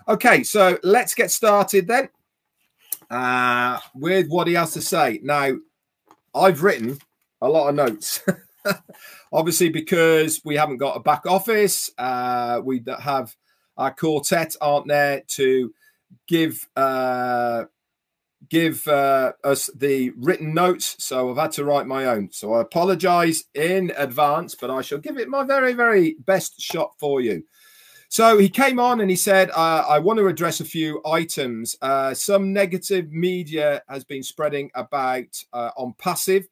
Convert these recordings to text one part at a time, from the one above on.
Okay, so let's get started then with what he has to say. Now, I've written a lot of notes, obviously, because we haven't got a back office. We have our quartet aren't there to give us the written notes, so I've had to write my own. So I apologize in advance, but I shall give it my very, very best shot for you. So he came on and he said, I want to address a few items. Some negative media has been spreading about OnPassive.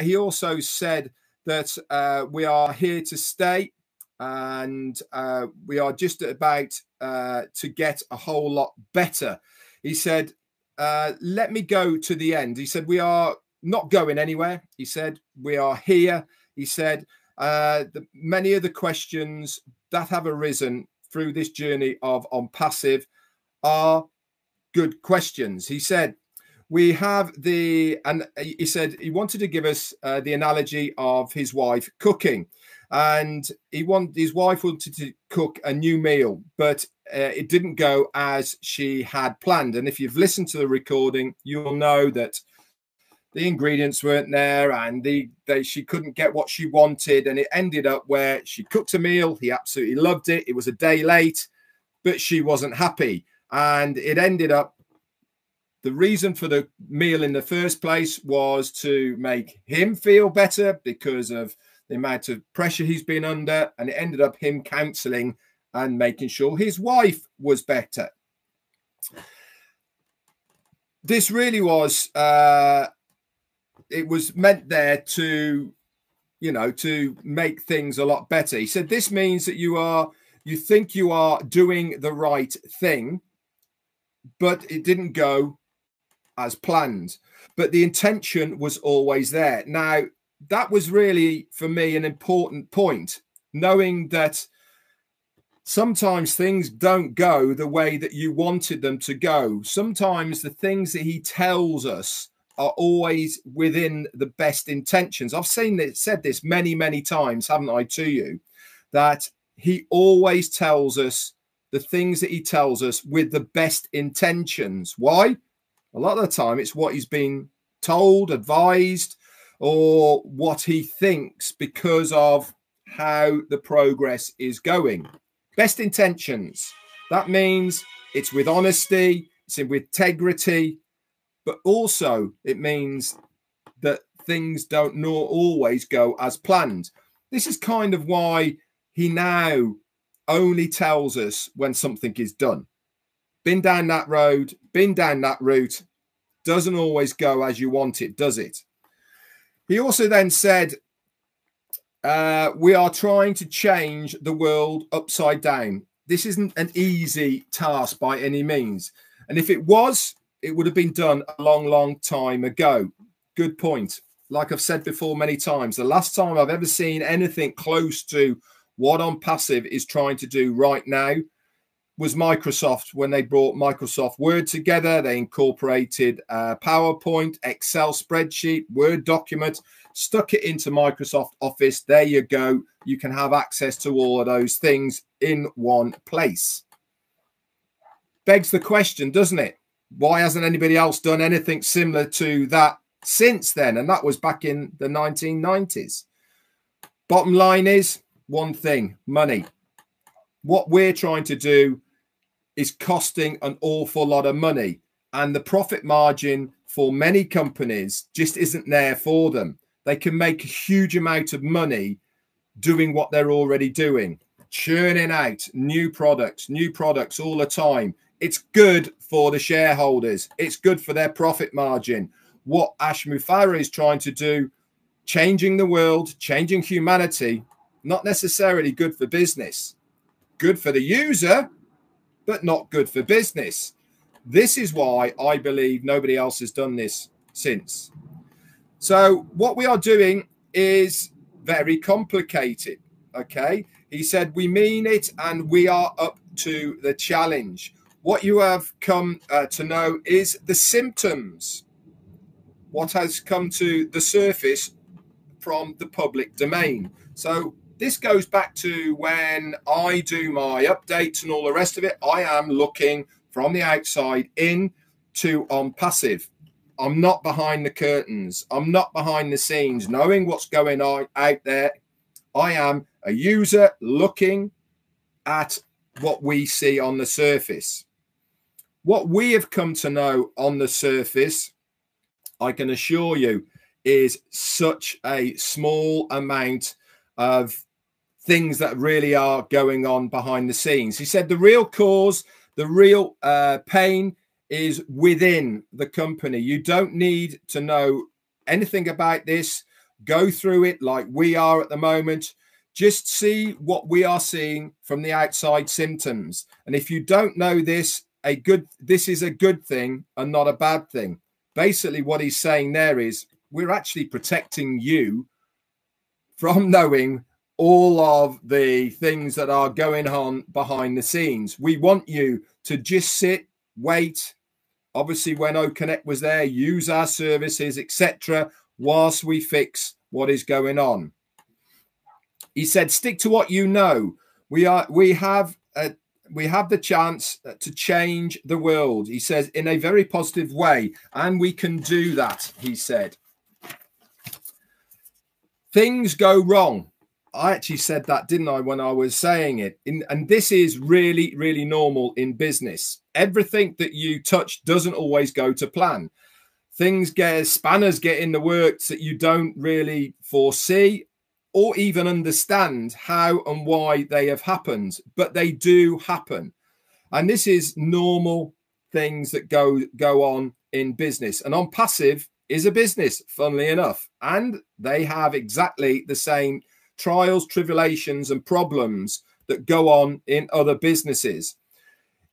He also said that we are here to stay, and we are just about to get a whole lot better. He said, let me go to the end. He said, we are not going anywhere. He said, we are here. He said, many of the questions that have arisen through this journey of OnPassive are good questions. He said, we have and he said he wanted to give us the analogy of his wife cooking, and his wife wanted to cook a new meal, but it didn't go as she had planned. And if you've listened to the recording, you'll know that the ingredients weren't there, and she couldn't get what she wanted, and it ended up where she cooked a meal. He absolutely loved it. It was a day late, but she wasn't happy, and it ended up, the reason for the meal in the first place was to make him feel better because of the amount of pressure he's been under, and it ended up him counseling and making sure his wife was better. This really was it was meant there to, to make things a lot better. He said, this means that you think you are doing the right thing, but it didn't go as planned. But the intention was always there. Now, that was really, for me, an important point, knowing that sometimes things don't go the way that you wanted them to go. Sometimes the things that he tells us are always within the best intentions. I've said this many, many times, haven't I, to you, that he always tells us the things that he tells us with the best intentions. Why? A lot of the time it's what he's been told, advised, or what he thinks because of how the progress is going. Best intentions. That means it's with honesty, it's with integrity, but also it means that things don't always go as planned. This is kind of why he now only tells us when something is done. Been down that road, been down that route, doesn't always go as you want it, does it? He also then said, we are trying to change the world upside down. This isn't an easy task by any means. And if it was, it would have been done a long, long time ago. Good point. Like I've said before many times, the last time I've ever seen anything close to what OnPassive is trying to do right now was Microsoft. When they brought Microsoft Word together, they incorporated PowerPoint, Excel spreadsheet, Word document, stuck it into Microsoft Office. There you go. You can have access to all of those things in one place. Begs the question, doesn't it? Why hasn't anybody else done anything similar to that since then? And that was back in the 1990s. Bottom line is one thing: money. What we're trying to do is costing an awful lot of money, and the profit margin for many companies just isn't there for them. They can make a huge amount of money doing what they're already doing, churning out new products all the time. It's good for the shareholders. It's good for their profit margin. What Ash Mufareh is trying to do, changing the world, changing humanity, not necessarily good for business. Good for the user, but not good for business. This is why I believe nobody else has done this since. So what we are doing is very complicated, okay? He said, we mean it and we are up to the challenge. What you have come to know is the symptoms, what has come to the surface from the public domain. So this goes back to when I do my updates and all the rest of it. I am looking from the outside in to OnPassive. I'm not behind the curtains. I'm not behind the scenes, knowing what's going on out there. I am a user looking at what we see on the surface. What we have come to know on the surface, I can assure you, is such a small amount of things that really are going on behind the scenes. He said the real cause, the real pain is within the company. You don't need to know anything about this. Go through it like we are at the moment. Just see what we are seeing from the outside symptoms. And if you don't know this, this is a good thing and not a bad thing. Basically, what he's saying there is we're actually protecting you from knowing all of the things that are going on behind the scenes. We want you to just sit, wait. Obviously, when OCONNECT was there, use our services, etc., whilst we fix what is going on. He said, stick to what you know. We have the chance to change the world. He says, in a very positive way, and we can do that, he said. Things go wrong. I actually said that, didn't I, when I was saying it? And this is really, really normal in business. Everything that you touch doesn't always go to plan. Spanners get in the works that you don't really foresee or even understand how and why they have happened, but they do happen. And this is normal things that go on in business. And OnPassive is a business, funnily enough, and they have exactly the same trials, tribulations, and problems that go on in other businesses.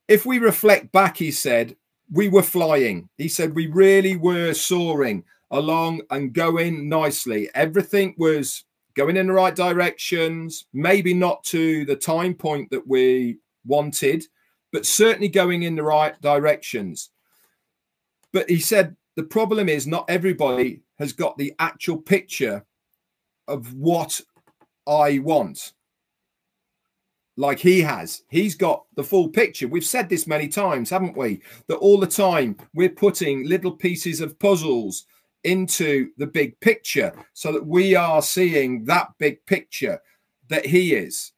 If we reflect back, he said, we were flying. He said we really were soaring along and going nicely. Everything was going in the right directions, maybe not to the time point that we wanted, but certainly going in the right directions. But he said the problem is not everybody has got the actual picture of what I want like he has. He's got the full picture. We've said this many times, haven't we? That all the time we're putting little pieces of puzzles into the big picture so that we are seeing that big picture that he is.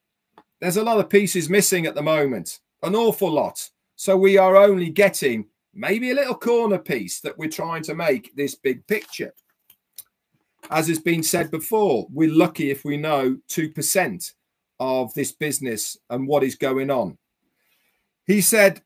There's a lot of pieces missing at the moment, an awful lot. So we are only getting maybe a little corner piece that we're trying to make this big picture. As has been said before, we're lucky if we know 2% of this business and what is going on. He said,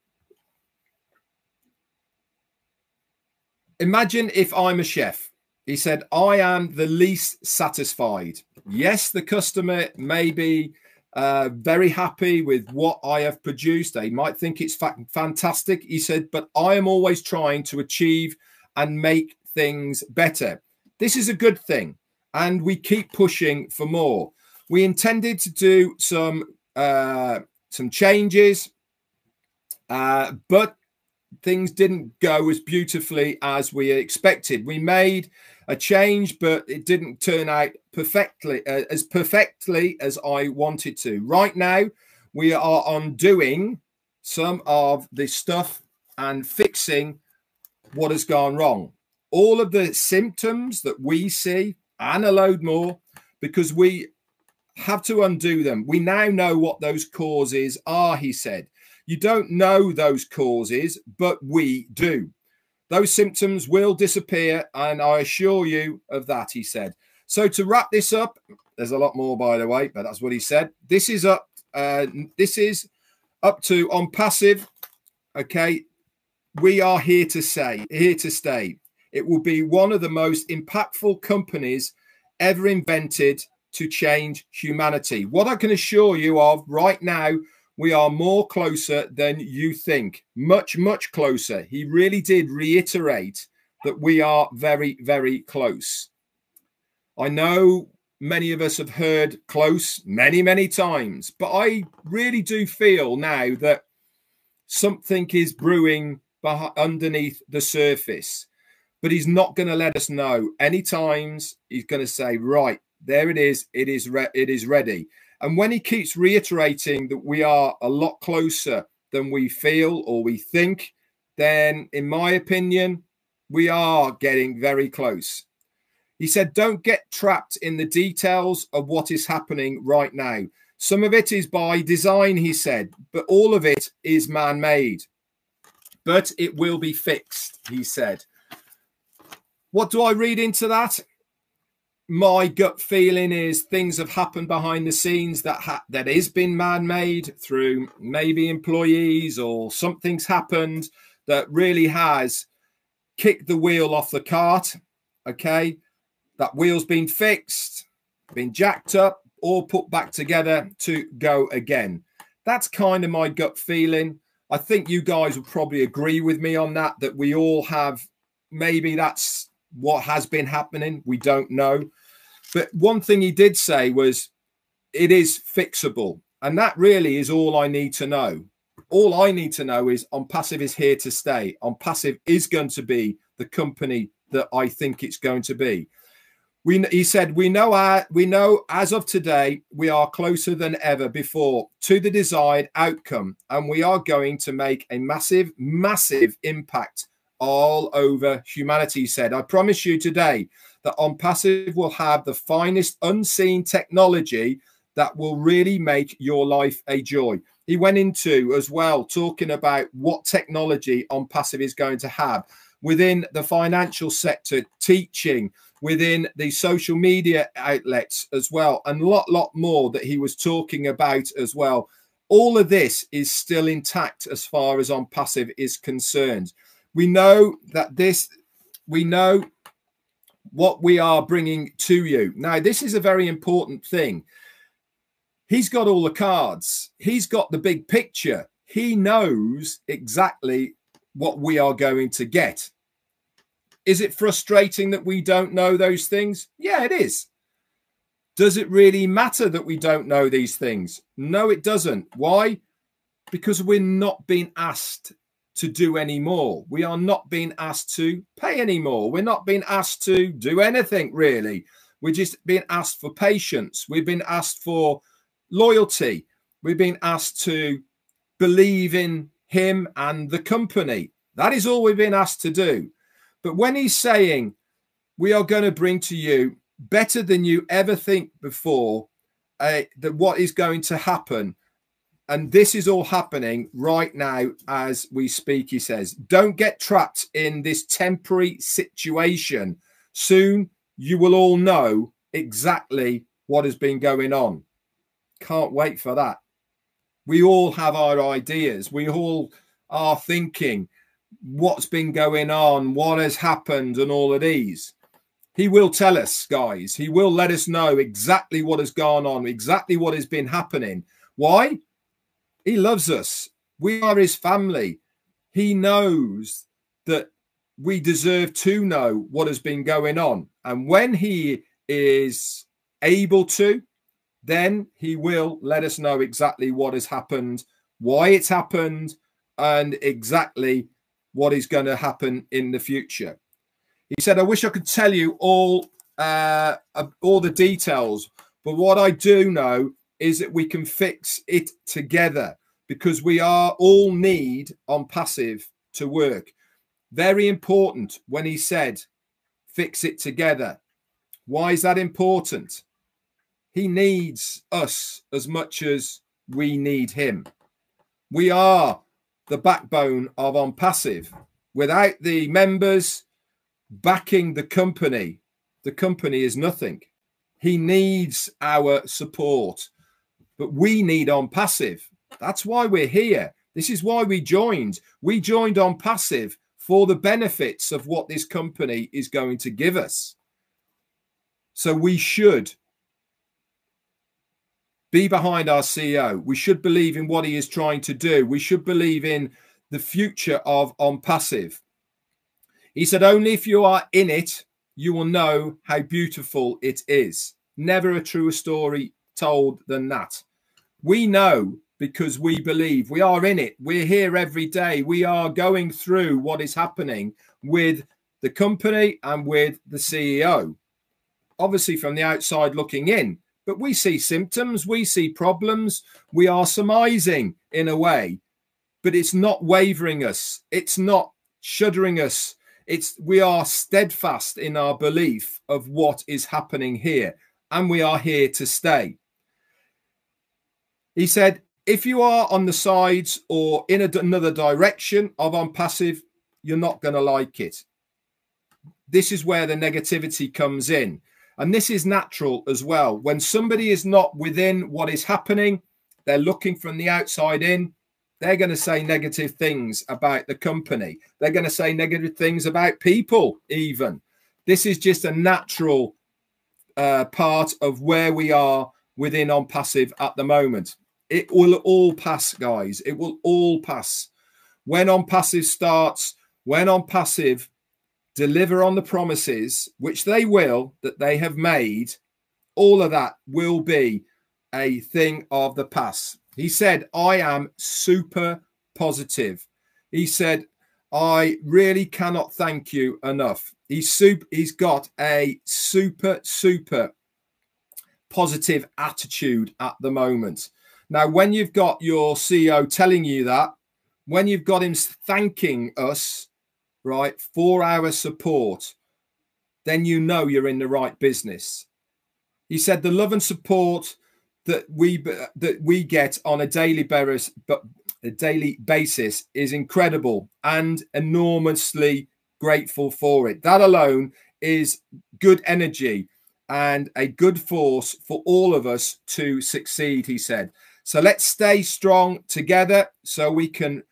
imagine if I'm a chef. He said, I am the least satisfied. Yes, the customer may be very happy with what I have produced. They might think it's fantastic. He said, but I am always trying to achieve and make things better. This is a good thing, and we keep pushing for more. We intended to do some changes, but things didn't go as beautifully as we expected. We made a change, but it didn't turn out perfectly as I wanted to. Right now, we are undoing some of the stuff and fixing what has gone wrong. All of the symptoms that we see and a load more, because we have to undo them. We now know what those causes are, he said. You don't know those causes, but we do. Those symptoms will disappear, and I assure you of that, he said. So to wrap this up, there's a lot more, by the way, but that's what he said. This is up to OnPassive. Okay, we are here to stay. It will be one of the most impactful companies ever invented to change humanity. What I can assure you of right now, we are more closer than you think. Much, much closer. He really did reiterate that we are very, very close. I know many of us have heard close many, many times, but I really do feel now that something is brewing underneath the surface. But he's not going to let us know any times. He's going to say, right, There it is. It is ready. And when he keeps reiterating that we are a lot closer than we feel or we think, then in my opinion, we are getting very close. He said, don't get trapped in the details of what is happening right now. Some of it is by design, he said, but all of it is man-made. But it will be fixed, he said. What do I read into that? My gut feeling is things have happened behind the scenes that has been man-made through maybe employees, or something's happened that really has kicked the wheel off the cart. Okay, that wheel's been fixed, been jacked up, or put back together to go again. That's kind of my gut feeling. I think you guys will probably agree with me on that, that we all have, maybe that's what has been happening. We don't know. But one thing he did say was it is fixable. And that really is all I need to know. All I need to know is OnPassive is here to stay. OnPassive is going to be the company that I think it's going to be. He said, we know as of today, we are closer than ever before to the desired outcome. And we are going to make a massive, massive impact all over humanity, he said. I promise you today that OnPassive will have the finest unseen technology that will really make your life a joy. He went into as well talking about what technology OnPassive is going to have within the financial sector, teaching, within the social media outlets as well, and a lot more that he was talking about as well. All of this is still intact as far as OnPassive is concerned. We know that we know what we are bringing to you. Now, this is a very important thing. He's got all the cards. He's got the big picture. He knows exactly what we are going to get. Is it frustrating that we don't know those things? Yeah, it is. Does it really matter that we don't know these things? No, it doesn't. Why? Because we're not being asked to do any more. We are not being asked to pay any more. We're not being asked to do anything, really. We're just being asked for patience. We've been asked for loyalty. We've been asked to believe in him and the company. That is all we've been asked to do. But when he's saying we are going to bring to you better than you ever think before, that what is going to happen, and this is all happening right now as we speak, he says, don't get trapped in this temporary situation. Soon you will all know exactly what has been going on. Can't wait for that. We all have our ideas. We all are thinking what's been going on, what has happened, and all of these. He will tell us, guys. He will let us know exactly what has gone on, exactly what has been happening. Why? He loves us. We are his family. He knows that we deserve to know what has been going on. And when he is able to, then he will let us know exactly what has happened, why it's happened, and exactly what is going to happen in the future. He said, I wish I could tell you all the details, but what I do know is that we can fix it together, because we are all need OnPassive to work. Very important when he said, fix it together. Why is that important? He needs us as much as we need him. We are the backbone of OnPassive. Without the members backing the company is nothing. He needs our support, but we need OnPassive. That's why we're here. This is why we joined. We joined OnPassive for the benefits of what this company is going to give us. So we should be behind our CEO. We should believe in what he is trying to do. We should believe in the future of OnPassive. He said, only if you are in it, you will know how beautiful it is. Never a truer story told than that. We know because we believe. We are in it. We're here every day. We are going through what is happening with the company and with the CEO. obviously from the outside looking in, but we see symptoms, we see problems, we are surmising in a way, but it's not wavering us. It's not shuddering us. We are steadfast in our belief of what is happening here, and we are here to stay. He said, if you are on the sides or in another direction of OnPassive, you're not going to like it. This is where the negativity comes in. And this is natural as well. When somebody is not within what is happening, they're looking from the outside in, they're going to say negative things about the company. They're going to say negative things about people even. This is just a natural part of where we are within OnPassive at the moment. It will all pass, guys. It will all pass. When OnPassive starts, when OnPassive deliver on the promises, which they will, that they have made, all of that will be a thing of the past. He said, I am super positive. He said, I really cannot thank you enough. He's got a super positive attitude at the moment. Now, when you've got your CEO telling you that, when you've got him thanking us, right, for our support, then you know you're in the right business. He said the love and support that we get on a daily basis is incredible, and enormously grateful for it. That alone is good energy and a good force for all of us to succeed, he said. So let's stay strong together so we can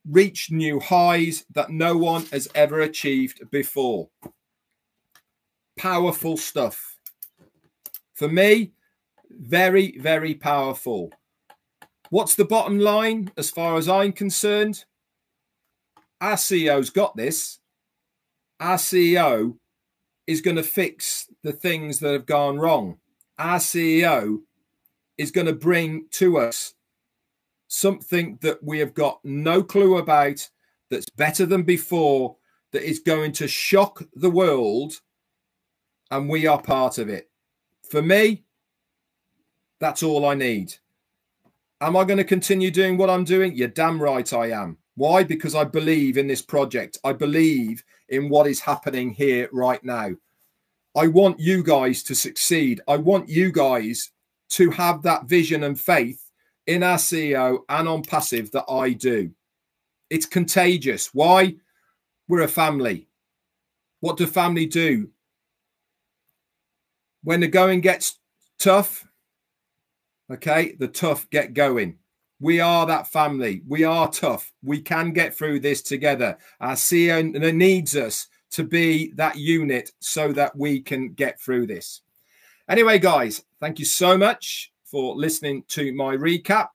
reach new highs that no one has ever achieved before. Powerful stuff. For me, very, very powerful. What's the bottom line as far as I'm concerned? Our CEO's got this. Our CEO is going to fix the things that have gone wrong. Our CEO is going to bring to us something that we have got no clue about, that's better than before, that is going to shock the world, and we are part of it. For me, that's all I need. Am I going to continue doing what I'm doing? You're damn right I am. Why? Because I believe in this project. I believe in what is happening here right now. I want you guys to succeed. I want you guys to have that vision and faith in our CEO and OnPassive that I do. It's contagious. Why? We're a family. What do family do? When the going gets tough, okay, the tough get going. We are that family. We are tough. We can get through this together. Our CEO needs us to be that unit so that we can get through this. Anyway, guys, thank you so much for listening to my recap.